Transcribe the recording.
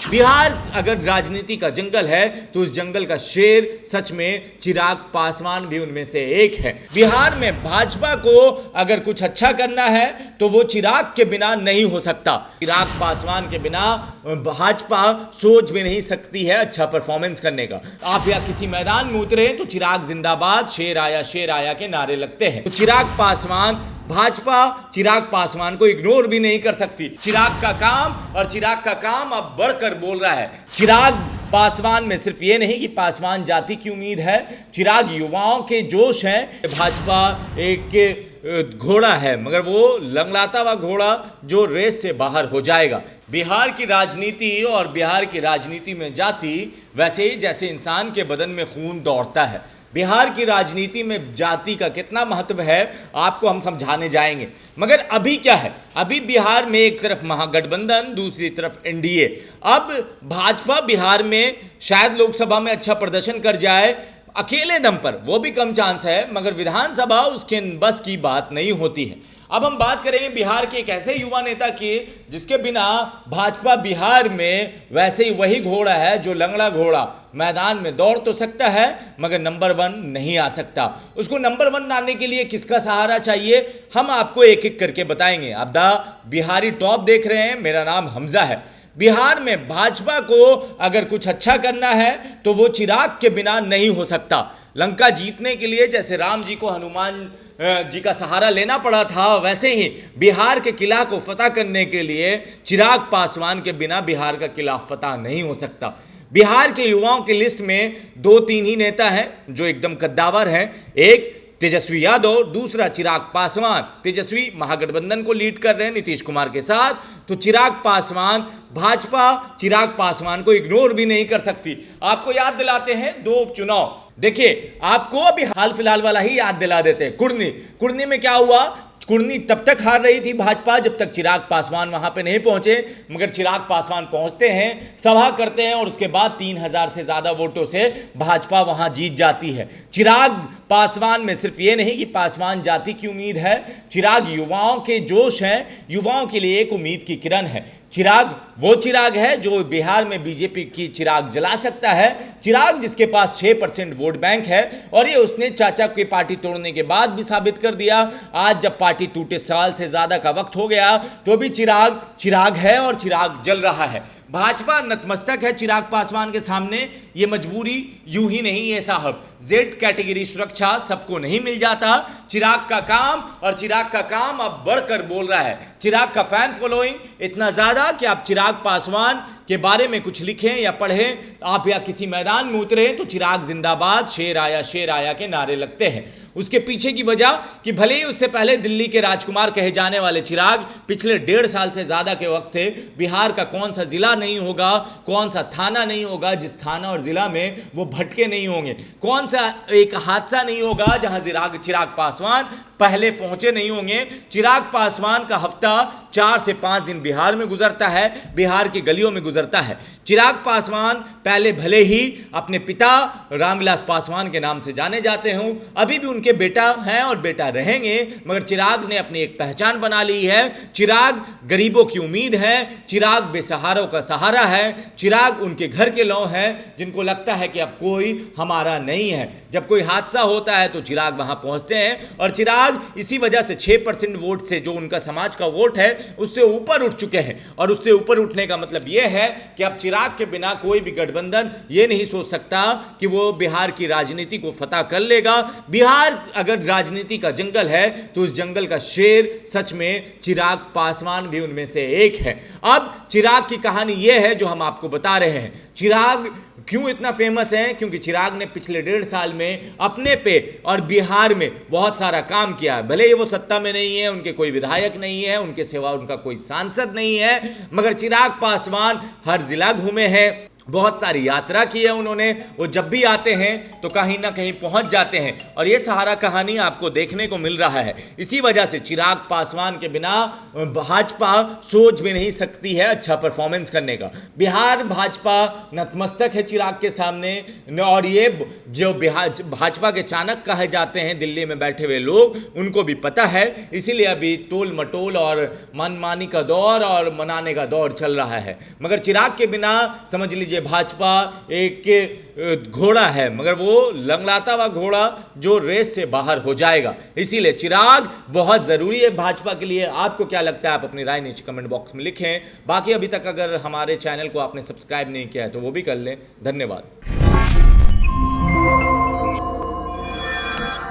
बिहार अगर राजनीति का जंगल है तो उस जंगल का शेर सच में चिराग पासवान भी उनमें से एक है। बिहार में भाजपा को अगर कुछ अच्छा करना है तो वो चिराग के बिना नहीं हो सकता। चिराग पासवान के बिना भाजपा सोच भी नहीं सकती है अच्छा परफॉर्मेंस करने का। आप या किसी मैदान में उतरे तो चिराग जिंदाबाद, शेर आया के नारे लगते हैं। तो चिराग पासवान, भाजपा चिराग पासवान को इग्नोर भी नहीं कर सकती। चिराग का काम अब बढ़कर बोल रहा है। चिराग पासवान में सिर्फ ये नहीं कि पासवान जाति की उम्मीद है, चिराग युवाओं के जोश हैं। भाजपा एक घोड़ा है मगर वो लंगड़ाता हुआ घोड़ा जो रेस से बाहर हो जाएगा। बिहार की राजनीति और बिहार की राजनीति में जाति वैसे ही जैसे इंसान के बदन में खून दौड़ता है। बिहार की राजनीति में जाति का कितना महत्व है आपको हम समझाने जाएंगे। मगर अभी क्या है, अभी बिहार में एक तरफ महागठबंधन, दूसरी तरफ एनडीए। अब भाजपा बिहार में शायद लोकसभा में अच्छा प्रदर्शन कर जाए, अकेले दम पर वो भी कम चांस है, मगर विधानसभा उसके बस की बात नहीं होती है। अब हम बात करेंगे बिहार के एक ऐसे युवा नेता की जिसके बिना भाजपा बिहार में वैसे ही वही घोड़ा है जो लंगड़ा घोड़ा मैदान में दौड़ तो सकता है मगर नंबर 1 नहीं आ सकता। उसको नंबर 1 लाने के लिए किसका सहारा चाहिए हम आपको एक एक करके बताएंगे। आप द बिहारी टॉप देख रहे हैं, मेरा नाम हमजा है। बिहार में भाजपा को अगर कुछ अच्छा करना है तो वो चिराग के बिना नहीं हो सकता। लंका जीतने के लिए जैसे राम जी को हनुमान जी का सहारा लेना पड़ा था, वैसे ही बिहार के किला को फतह करने के लिए चिराग पासवान के बिना बिहार का किला फतह नहीं हो सकता। बिहार के युवाओं की लिस्ट में 2-3 ही नेता हैं जो एकदम कद्दावर हैं। एक तेजस्वी यादव, दूसरा चिराग पासवान। तेजस्वी महागठबंधन को लीड कर रहे हैं नीतीश कुमार के साथ, तो चिराग पासवान, भाजपा चिराग पासवान को इग्नोर भी नहीं कर सकती। आपको याद दिलाते हैं 2 उपचुनाव। देखिए आपको अभी हाल फिलहाल वाला ही याद दिला देते हैं। कुर्नी में क्या हुआ, कुर्नी तब तक हार रही थी भाजपा जब तक चिराग पासवान वहां पे नहीं पहुंचे, मगर चिराग पासवान पहुंचते हैं, सभा करते हैं और उसके बाद 3000 से ज्यादा वोटों से भाजपा वहां जीत जाती है। चिराग पासवान में सिर्फ ये नहीं कि पासवान जाति की उम्मीद है, चिराग युवाओं के जोश हैं, युवाओं के लिए एक उम्मीद की किरण है। चिराग वो चिराग है जो बिहार में बीजेपी की चिराग जला सकता है। चिराग जिसके पास 6% वोट बैंक है और ये उसने चाचा की पार्टी तोड़ने के बाद भी साबित कर दिया। आज जब पार्टी टूटे साल से ज्यादा का वक्त हो गया तो भी चिराग है और चिराग जल रहा है। भाजपा नतमस्तक है चिराग पासवान के सामने। ये मजबूरी यूं ही नहीं है साहब, जेड कैटेगरी सुरक्षा सबको नहीं मिल जाता। चिराग का काम अब बढ़कर बोल रहा है। चिराग का फैन फॉलोइंग इतना ज्यादा कि आप चिराग पासवान के बारे में कुछ लिखें या पढ़ें, आप या किसी मैदान में उतरे तो चिराग जिंदाबाद, शेर आया के नारे लगते हैं। उसके पीछे की वजह कि भले ही उससे पहले दिल्ली के राजकुमार कहे जाने वाले चिराग पिछले 1.5 साल से ज्यादा के वक्त से बिहार का कौन सा जिला नहीं होगा, कौन सा थाना नहीं होगा जिस थाना और जिला में वो भटके नहीं होंगे, कौन सा एक हादसा नहीं होगा जहां चिराग पासवान पहले पहुंचे नहीं होंगे। चिराग पासवान का हफ्ता 4 से 5 दिन बिहार में गुजरता है, बिहार की गलियों में गुजरता है। चिराग पासवान पहले भले ही अपने पिता रामविलास पासवान के नाम से जाने जाते हों, अभी भी उनके बेटा हैं और बेटा रहेंगे, मगर चिराग ने अपनी एक पहचान बना ली है। चिराग गरीबों की उम्मीद है, चिराग बेसहारों का सहारा है, चिराग उनके घर के लौ हैं जिनको लगता है कि अब कोई हमारा नहीं है। जब कोई हादसा होता है तो चिराग वहां पहुंचते हैं और चिराग इसी वजह से 6% वोट से जो उनका समाज का वोट है उससे ऊपर उठ चुके हैं। और उससे ऊपर उठने का मतलब यह है कि अब चिराग के बिना कोई भी गठबंधन ये नहीं सोच सकता कि वो बिहार की राजनीति को फतह कर लेगा। बिहार अगर राजनीति का जंगल है तो उस जंगल का शेर सच में चिराग पासवान भी उनमें से एक है। अब चिराग की कहानी यह है जो हम आपको बता रहे हैं। चिराग क्यों इतना फेमस है, क्योंकि चिराग ने पिछले 1.5 साल में अपने पे और बिहार में बहुत सारा काम किया है। भले ही वो सत्ता में नहीं है, उनके कोई विधायक नहीं है, उनके सिवा उनका कोई सांसद नहीं है, मगर चिराग पासवान हर जिला घूमे हैं बहुत सारी यात्रा की है उन्होंने, वो जब भी आते हैं तो कहीं ना कहीं पहुंच जाते हैं और ये सहारा कहानी आपको देखने को मिल रहा है। इसी वजह से चिराग पासवान के बिना भाजपा सोच भी नहीं सकती है अच्छा परफॉर्मेंस करने का। बिहार भाजपा नतमस्तक है चिराग के सामने और ये जो बिहार भाजपा के चाणक्य कहे जाते हैं दिल्ली में बैठे हुए लोग, उनको भी पता है, इसीलिए अभी टोल मटोल और मनमानी का दौर और मनाने का दौर चल रहा है। मगर चिराग के बिना समझ लीजिए भाजपा एक घोड़ा है, मगर वो लंगड़ाता हुआ घोड़ा जो रेस से बाहर हो जाएगा। इसीलिए चिराग बहुत जरूरी है भाजपा के लिए। आपको क्या लगता है? आप अपनी राय नीचे कमेंट बॉक्स में लिखें। बाकी अभी तक अगर हमारे चैनल को आपने सब्सक्राइब नहीं किया है तो वो भी कर लें। धन्यवाद।